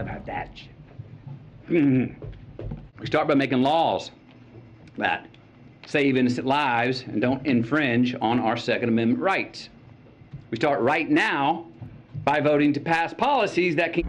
How about that? We start by making laws that save innocent lives and don't infringe on our Second Amendment rights. We start right now by voting to pass policies that can...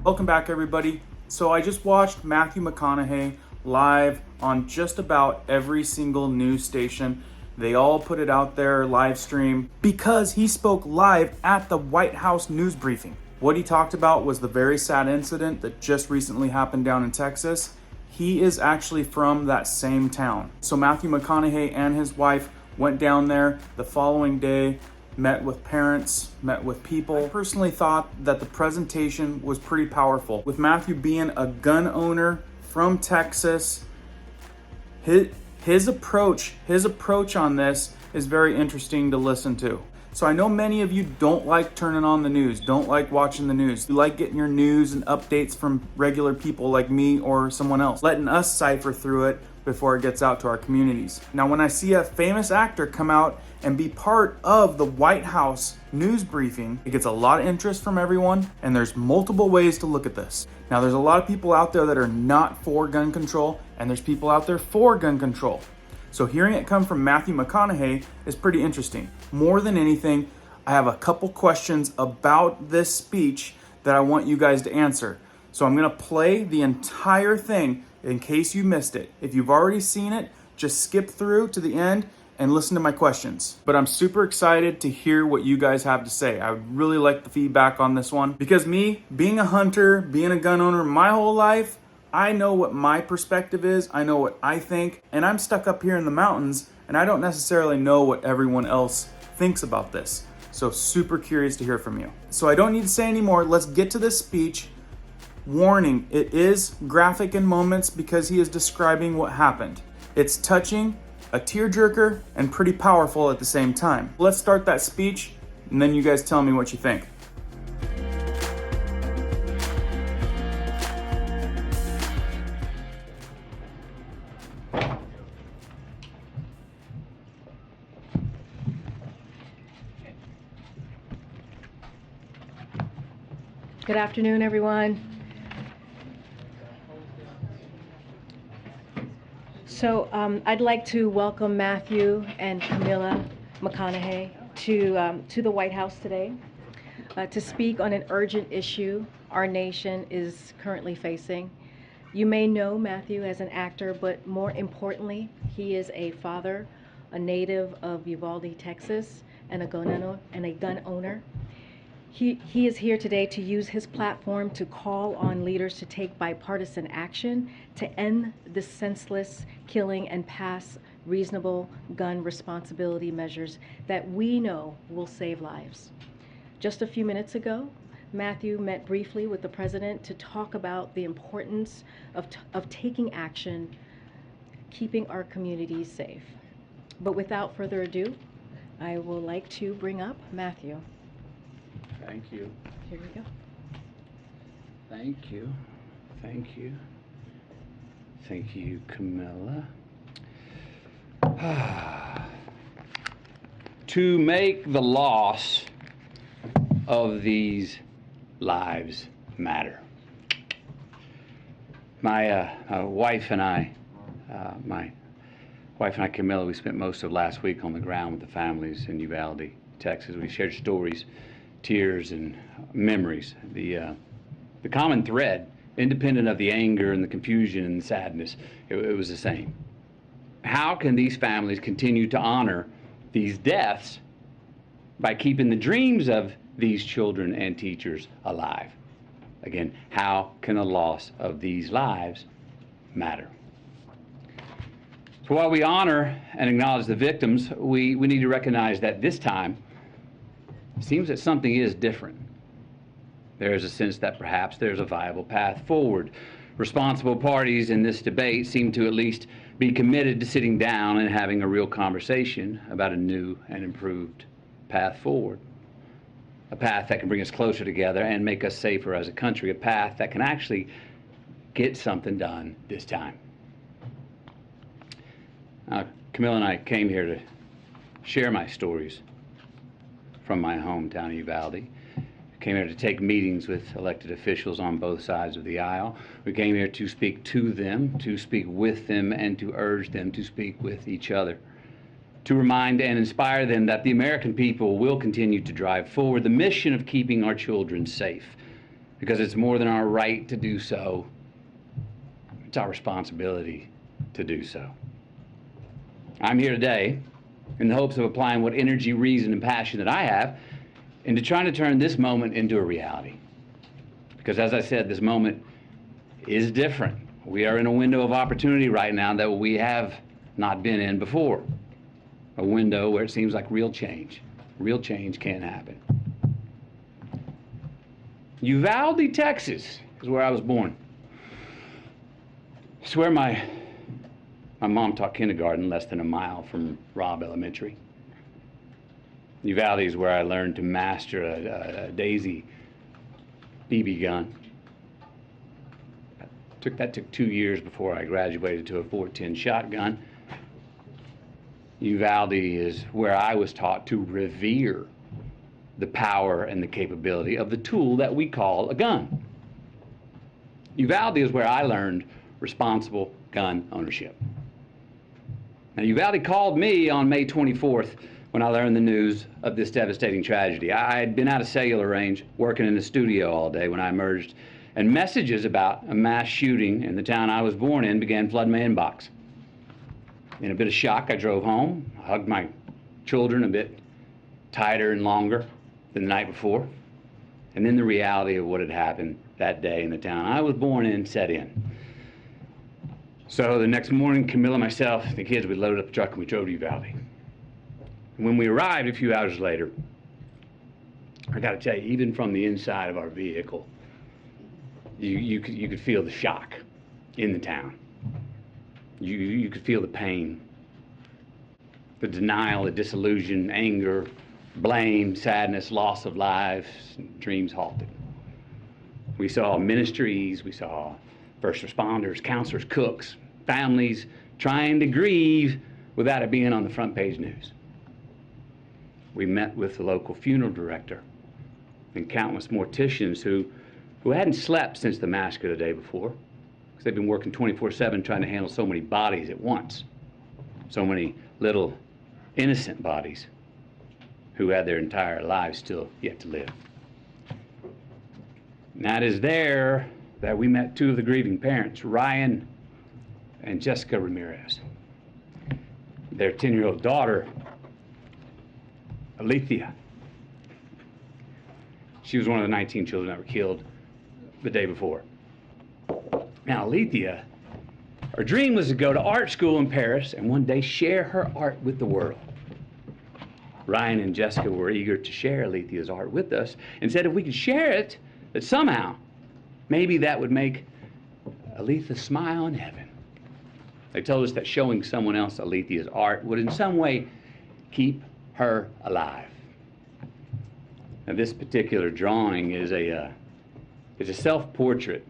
Welcome back, everybody. So I just watched Matthew McConaughey live on just about every single news station. They all put it out there, live stream, because he spoke live at the White House news briefing. What he talked about was the very sad incident that just recently happened down in Texas. He is actually from that same town. So Matthew McConaughey and his wife went down there the following day, met with parents, met with people. I personally thought that the presentation was pretty powerful. With Matthew being a gun owner from Texas, his approach on this is very interesting to listen to. So I know many of you don't like turning on the news, don't like watching the news. You like getting your news and updates from regular people like me or someone else, letting us cipher through it before it gets out to our communities. Now, when I see a famous actor come out and be part of the White House news briefing, it gets a lot of interest from everyone, and there's multiple ways to look at this. Now, there's a lot of people out there that are not for gun control, and there's people out there for gun control. So hearing it come from Matthew McConaughey is pretty interesting. More than anything, I have a couple questions about this speech that I want you guys to answer. So I'm gonna play the entire thing in case you missed it. If you've already seen it, just skip through to the end and listen to my questions. But I'm super excited to hear what you guys have to say. I really like the feedback on this one, because me, being a hunter, being a gun owner my whole life, I know what my perspective is, I know what I think, and I'm stuck up here in the mountains, and I don't necessarily know what everyone else thinks about this. So super curious to hear from you. So I don't need to say any more, let's get to this speech. Warning, it is graphic in moments because he is describing what happened. It's touching, a tearjerker, and pretty powerful at the same time. Let's start that speech, and then you guys tell me what you think. Good afternoon, everyone. So I'd like to welcome Matthew and Camilla McConaughey to the White House today to speak on an urgent issue our nation is currently facing. You may know Matthew as an actor, but more importantly, he is a father, a native of Uvalde, Texas, and a gun owner. He is here today to use his platform to call on leaders to take bipartisan action to end the senseless killing and pass reasonable gun responsibility measures that we know will save lives. Just a few minutes ago, Matthew met briefly with the president to talk about the importance of taking action, keeping our communities safe. But without further ado, I would like to bring up Matthew. Thank you. Here we go. Thank you. Thank you. Thank you, Camilla. To make the loss of these lives matter. My wife and I, Camilla, we spent most of last week on the ground with the families in Uvalde, Texas. We shared stories, tears, and memories. The common thread, independent of the anger and the confusion and the sadness, it was the same. How can these families continue to honor these deaths by keeping the dreams of these children and teachers alive? Again, how can the loss of these lives matter? So while we honor and acknowledge the victims, we need to recognize that this time, it seems that something is different. There is a sense that perhaps there's a viable path forward. Responsible parties in this debate seem to at least be committed to sitting down and having a real conversation about a new and improved path forward. A path that can bring us closer together and make us safer as a country. A path that can actually get something done this time. Camilla and I came here to share my stories from my hometown of Uvalde. Came here to take meetings with elected officials on both sides of the aisle. We came here to speak to them, to speak with them, and to urge them to speak with each other. To remind and inspire them that the American people will continue to drive forward the mission of keeping our children safe, because it's more than our right to do so, it's our responsibility to do so. I'm here today in the hopes of applying what energy, reason, and passion that I have into trying to turn this moment into a reality. Because as I said, this moment is different. We are in a window of opportunity right now that we have not been in before. A window where it seems like real change can happen. Uvalde, Texas is where I was born. It's where my mom taught kindergarten less than a mile from Robb Elementary. Uvalde is where I learned to master a Daisy BB gun. That took 2 years before I graduated to a .410 shotgun. Uvalde is where I was taught to revere the power and the capability of the tool that we call a gun. Uvalde is where I learned responsible gun ownership. Now, Uvalde called me on May 24th when I learned the news of this devastating tragedy. I had been out of cellular range, working in the studio all day when I emerged, and messages about a mass shooting in the town I was born in began flooding my inbox. In a bit of shock, I drove home, hugged my children a bit tighter and longer than the night before, and then the reality of what had happened that day in the town I was born in set in. So the next morning, Camilla, myself, the kids, we loaded up the truck and we drove to Uvalde. And when we arrived a few hours later, I got to tell you, even from the inside of our vehicle, you could feel the shock in the town. You could feel the pain, the denial, the disillusion, anger, blame, sadness, loss of lives, dreams halted. We saw ministries, we saw first responders, counselors, cooks, families trying to grieve without it being on the front page news. We met with the local funeral director and countless morticians who hadn't slept since the massacre the day before, because they've been working 24/7 trying to handle so many bodies at once, so many little innocent bodies who had their entire lives still yet to live. And that is there that we met two of the grieving parents, Ryan and Jessica Ramirez. Their 10-year-old daughter, Alethea. She was one of the 19 children that were killed the day before. Now, Alethea, her dream was to go to art school in Paris and one day share her art with the world. Ryan and Jessica were eager to share Alethea's art with us and said if we could share it, that somehow, maybe that would make Alethea smile in heaven. They told us that showing someone else Alethea's art would in some way keep her alive. Now, this particular drawing is a self-portrait,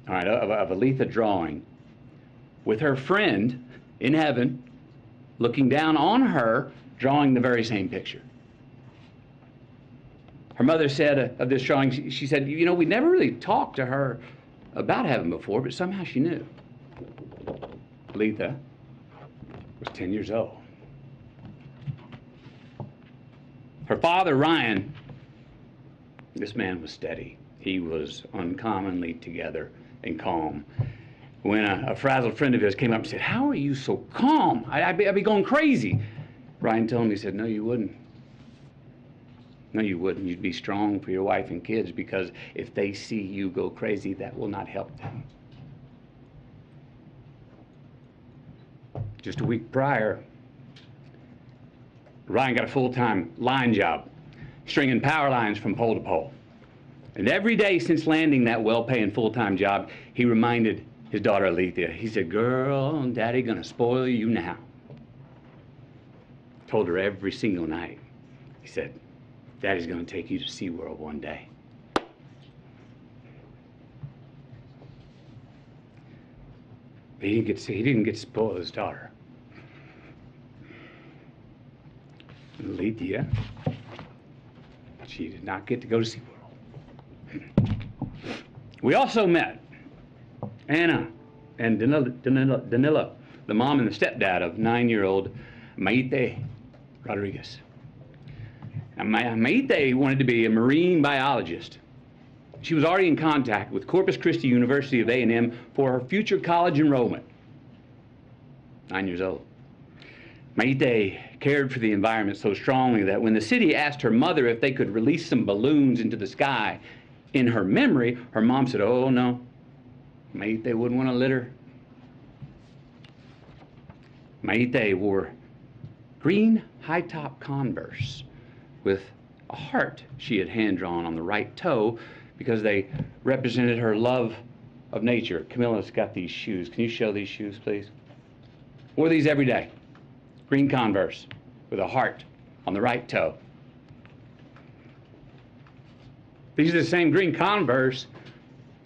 all right, of Alethea drawing with her friend in heaven looking down on her, drawing the very same picture. Her mother said of this drawing, she said, you know, we never really talked to her about heaven before, but somehow she knew. Alethea was 10 years old. Her father, Ryan, this man was steady. He was uncommonly together and calm. When a frazzled friend of his came up and said, how are you so calm? I'd be going crazy. Ryan told him, he said, no, you wouldn't. No, you wouldn't. You'd be strong for your wife and kids, because if they see you go crazy, that will not help them. Just a week prior, Ryan got a full-time line job, stringing power lines from pole to pole. And every day since landing that well-paying full-time job, he reminded his daughter Alethea, he said, girl, Daddy gonna spoil you now. Told her every single night, he said, Daddy's gonna take you to SeaWorld one day. But he didn't get to spoil his daughter. Alethea She did not get to go to SeaWorld. We also met Anna and Danilo, the mom and the stepdad of 9-year-old Maite Rodriguez. Now, Maite wanted to be a marine biologist. She was already in contact with Corpus Christi University of A&M for her future college enrollment. 9 years old. Maite cared for the environment so strongly that when the city asked her mother if they could release some balloons into the sky in her memory, her mom said, "Oh no, Maite wouldn't want to litter." Maite wore green high-top Converse with a heart she had hand-drawn on the right toe because they represented her love of nature. Camilla's got these shoes. Can you show these shoes, please? Wore these every day. Green Converse with a heart on the right toe. These are the same green Converse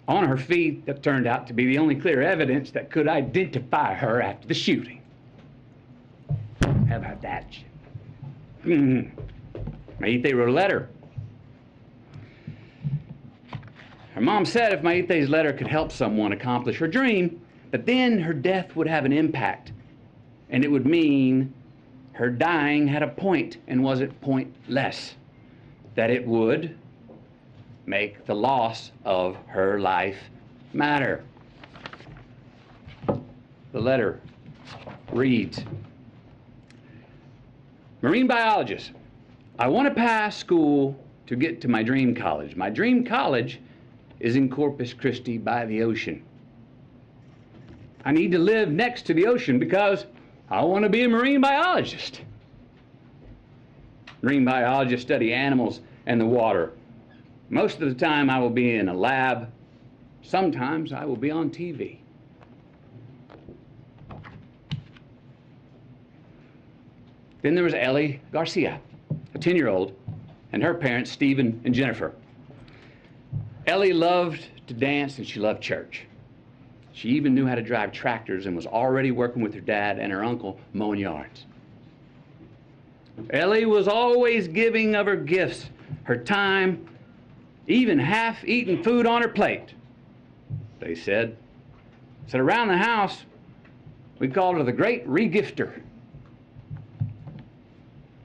on her feet that turned out to be the only clear evidence that could identify her after the shooting. How about that? Maite wrote a letter. Her mom said if Maite's letter could help someone accomplish her dream, that then her death would have an impact. And it would mean her dying had a point and wasn't pointless. That it would make the loss of her life matter. The letter reads, "Marine biologist, I want to pass school to get to my dream college. My dream college is in Corpus Christi by the ocean. I need to live next to the ocean because I want to be a marine biologist. Marine biologists study animals and the water. Most of the time I will be in a lab. Sometimes I will be on TV." Then there was Ellie Garcia, a 10-year-old, and her parents, Stephen and Jennifer. Ellie loved to dance and she loved church. She even knew how to drive tractors and was already working with her dad and her uncle mowing yards. Ellie was always giving of her gifts, her time, even half-eaten food on her plate. They said around the house, we called her the great regifter.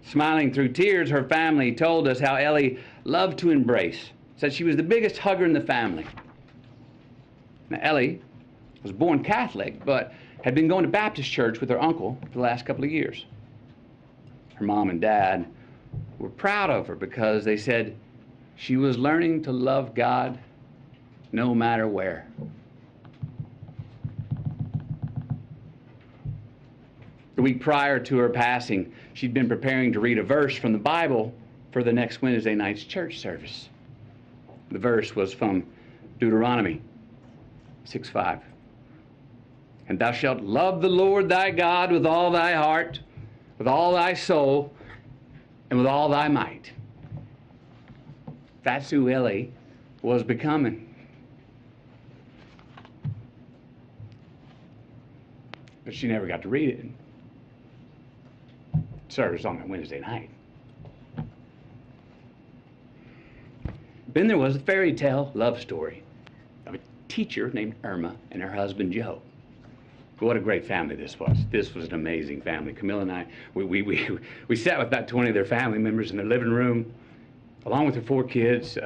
Smiling through tears, her family told us how Ellie loved to embrace, said she was the biggest hugger in the family. Now, Ellie was born Catholic, but had been going to Baptist church with her uncle for the last couple of years. Her mom and dad were proud of her because they said she was learning to love God no matter where. The week prior to her passing, she'd been preparing to read a verse from the Bible for the next Wednesday night's church service. The verse was from Deuteronomy 6:5. "And thou shalt love the Lord thy God with all thy heart, with all thy soul, and with all thy might." That's who Ellie was becoming. But she never got to read it. Service on that Wednesday night. Then there was a fairy tale love story of a teacher named Irma and her husband Joe. What a great family this was. This was an amazing family. Camilla and I, we sat with about 20 of their family members in their living room, along with their 4 kids.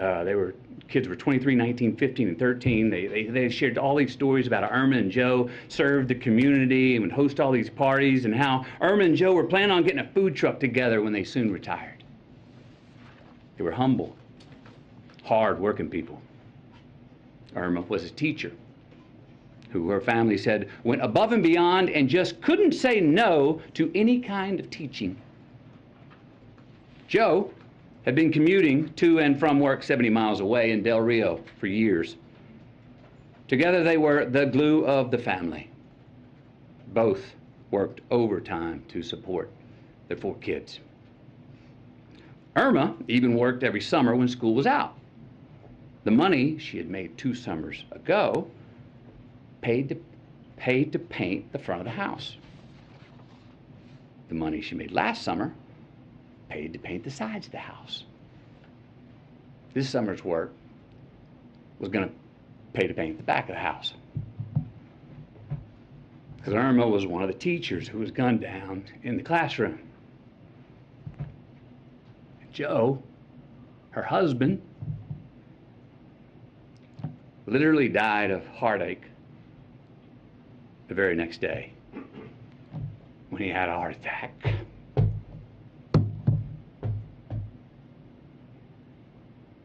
Kids were 23, 19, 15, and 13. They shared all these stories about how Irma and Joe served the community and would host all these parties, and how Irma and Joe were planning on getting a food truck together when they soon retired. They were humble, hard-working people. Irma was a teacher who her family said went above and beyond and just couldn't say no to any kind of teaching. Joe had been commuting to and from work 70 miles away in Del Rio for years. Together they were the glue of the family. Both worked overtime to support their 4 kids. Irma even worked every summer when school was out. The money she had made 2 summers ago paid to paint the front of the house. The money she made last summer paid to paint the sides of the house. this summer's work was going to pay to paint the back of the house. Because Irma was one of the teachers who was gunned down in the classroom. Joe, her husband, literally died of heartache the very next day when he had a heart attack.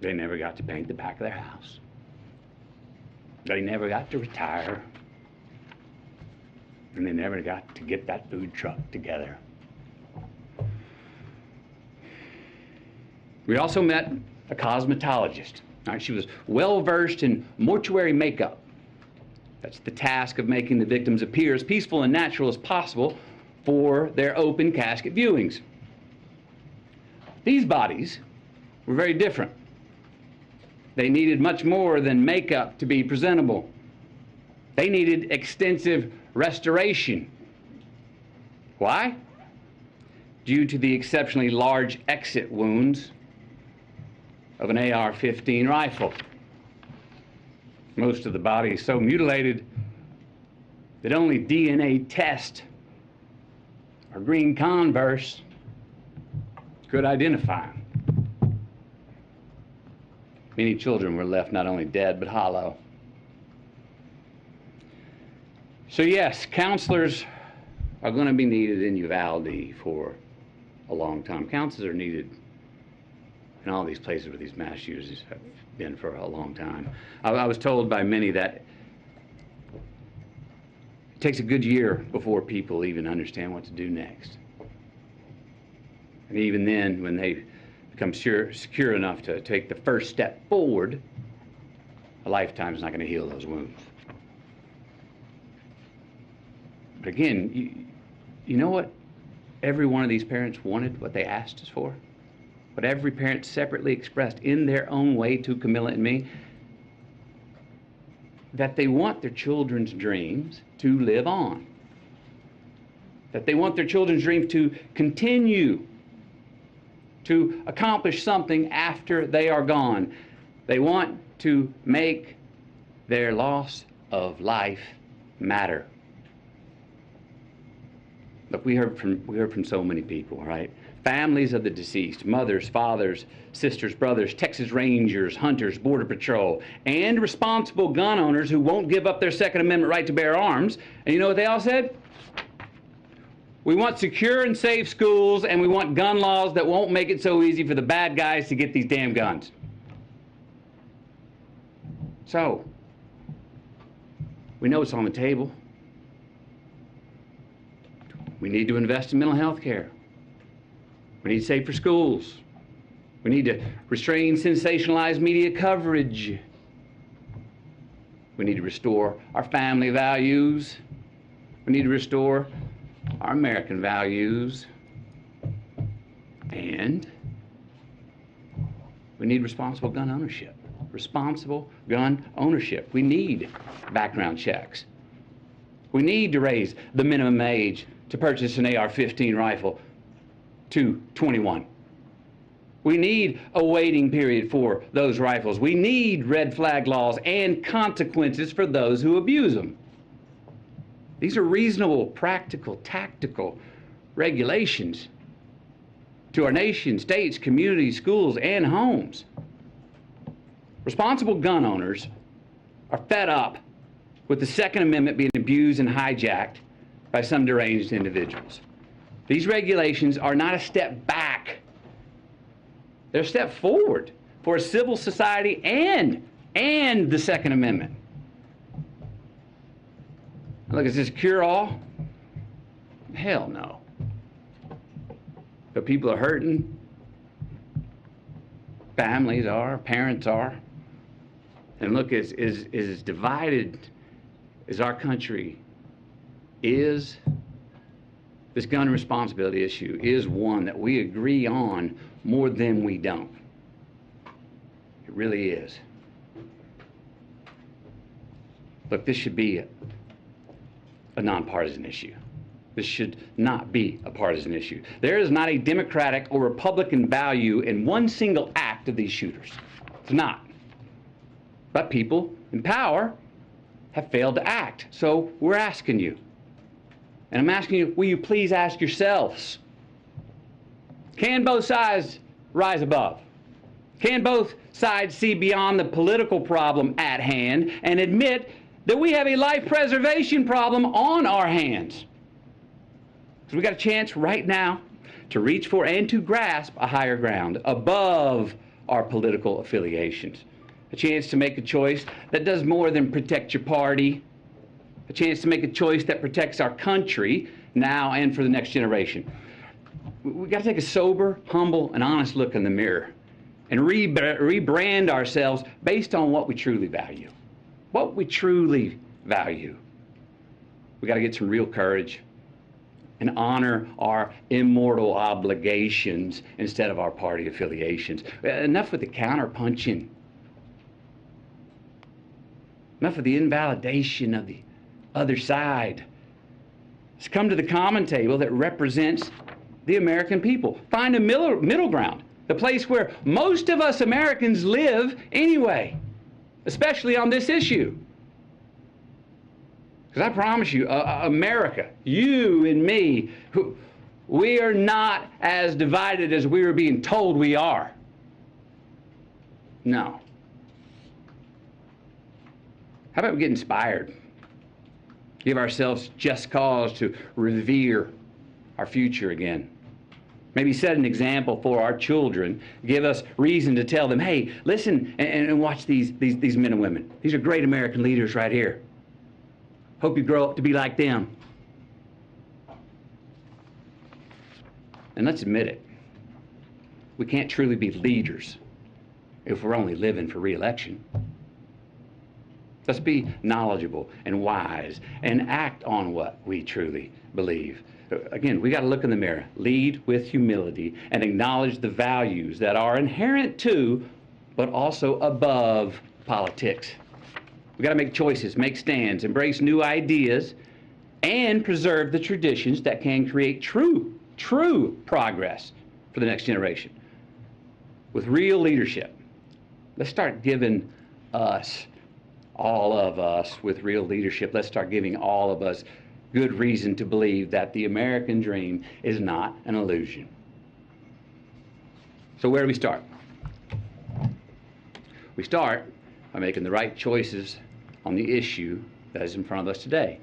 They never got to paint the back of their house. They never got to retire. And they never got to get that food truck together. We also met a cosmetologist. All right, she was well versed in mortuary makeup. That's the task of making the victims appear as peaceful and natural as possible for their open casket viewings. These bodies were very different. They needed much more than makeup to be presentable. They needed extensive restoration. Why? Due to the exceptionally large exit wounds of an AR-15 rifle. Most of the body is so mutilated that only DNA test or green Converse could identify them. Many children were left not only dead but hollow. So yes, counselors are going to be needed in Uvalde for a long time. Counselors are needed in all these places where these mass shooters have been for a long time. I was told by many that it takes a good year before people even understand what to do next. And even then, when they become secure enough to take the first step forward, a lifetime is not going to heal those wounds. But again, you know what every one of these parents wanted, what they asked us for? What every parent separately expressed in their own way to Camilla and me? That they want their children's dreams to live on. That they want their children's dreams to continue to accomplish something after they are gone. They want to make their loss of life matter. Look, we heard from so many people, right? Families of the deceased, mothers, fathers, sisters, brothers, Texas Rangers, hunters, Border Patrol, and responsible gun owners who won't give up their Second Amendment right to bear arms. And you know what they all said? We want secure and safe schools, and we want gun laws that won't make it so easy for the bad guys to get these damn guns. So, we know it's on the table. We need to invest in mental health care. We need safer schools. We need to restrain sensationalized media coverage. We need to restore our family values. We need to restore our American values. And we need responsible gun ownership. Responsible gun ownership. We need background checks. We need to raise the minimum age to purchase an AR-15 rifle to 21. We need a waiting period for those rifles. We need red flag laws and consequences for those who abuse them. These are reasonable, practical, tactical regulations to our nation, states, communities, schools, and homes. Responsible gun owners are fed up with the Second Amendment being abused and hijacked by some deranged individuals. These regulations are not a step back. They're a step forward for a civil society and the Second Amendment. Look, is this cure-all? Hell no. But people are hurting. Families are, parents are. And look, as divided as our country is, this gun responsibility issue is one that we agree on more than we don't. It really is. Look, this should be a nonpartisan issue. This should not be a partisan issue. There is not a Democratic or Republican value in one single act of these shooters. It's not. But people in power have failed to act. So we're asking you, and I'm asking you, will you please ask yourselves, can both sides rise above? Can both sides see beyond the political problem at hand and admit that we have a life preservation problem on our hands? Because we got a chance right now to reach for and to grasp a higher ground above our political affiliations. A chance to make a choice that does more than protect your party. A chance to make a choice that protects our country now and for the next generation. We got to take a sober, humble, and honest look in the mirror and rebrand ourselves based on what we truly value. What we truly value. We got to get some real courage and honor our immortal obligations instead of our party affiliations. Enough with the counterpunching. Enough of the invalidation of the other side. Let's come to the common table that represents the American people. Find a middle ground, the place where most of us Americans live anyway, especially on this issue. Because I promise you, America, you and me, we are not as divided as we are being told we are. No. How about we get inspired? Give ourselves just cause to revere our future again. Maybe set an example for our children. Give us reason to tell them, hey, listen and watch these men and women. These are great American leaders right here. Hope you grow up to be like them. And let's admit it. We can't truly be leaders if we're only living for re-election. Let's be knowledgeable and wise and act on what we truly believe. Again, we got to look in the mirror, lead with humility, and acknowledge the values that are inherent to, but also above politics. We got to make choices, make stands, embrace new ideas, and preserve the traditions that can create true progress for the next generation. With real leadership, let's start giving us, all of us with real leadership, let's start giving all of us good reason to believe that the American dream is not an illusion. So where do we start? We start by making the right choices on the issue that is in front of us today.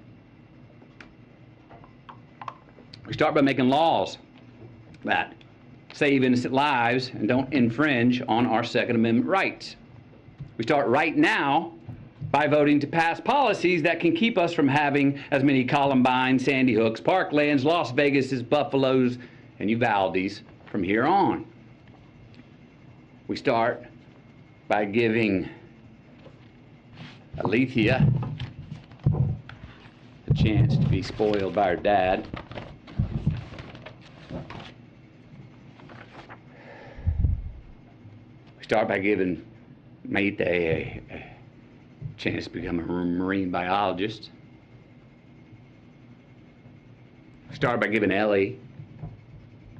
We start by making laws that save innocent lives and don't infringe on our Second Amendment rights. We start right now by voting to pass policies that can keep us from having as many Columbine, Sandy Hooks, Parklands, Las Vegases, Buffaloes, and Uvaldes from here on. We start by giving Alethea a chance to be spoiled by her dad. We start by giving Mayte a chance to become a marine biologist. We start by giving Ellie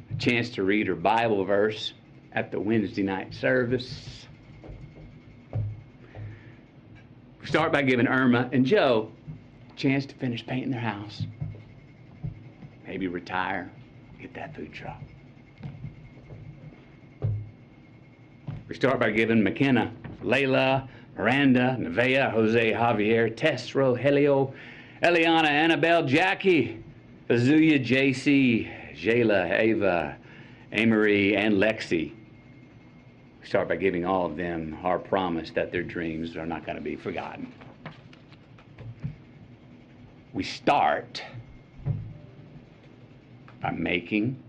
a chance to read her Bible verse at the Wednesday night service. We start by giving Irma and Joe a chance to finish painting their house. Maybe retire, get that food truck. We start by giving McKenna, Layla, Miranda, Nevaeh, Jose, Javier, Tess, Rogelio, Eliana, Annabelle, Jackie, Azuya, JC, Jayla, Ava, Amory, and Lexi. We start by giving all of them our promise that their dreams are not going to be forgotten. We start by making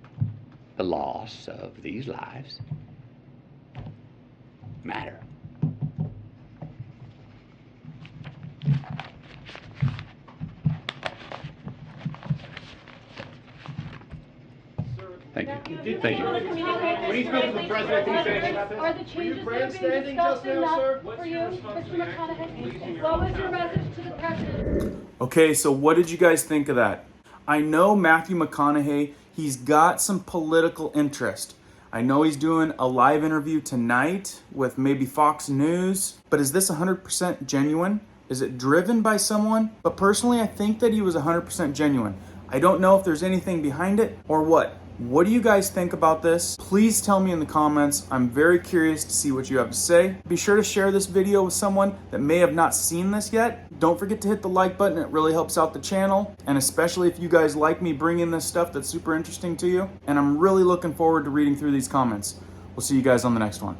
the loss of these lives matter. Thank you. Thank you. When he spoke to the president, he said, are the changes that are being discussed enough for you, Mr. McConaughey? What was your message to the president? Okay, so what did you guys think of that? I know Matthew McConaughey, he's got some political interest. I know he's doing a live interview tonight with maybe Fox News, but is this 100% genuine? Is it driven by someone? But personally, I think that he was 100% genuine. I don't know if there's anything behind it or what. What do you guys think about this? Please tell me in the comments. I'm very curious to see what you have to say. Be sure to share this video with someone that may have not seen this yet. Don't forget to hit the like button. It really helps out the channel. And especially if you guys like me bringing this stuff that's super interesting to you. And I'm really looking forward to reading through these comments. We'll see you guys on the next one.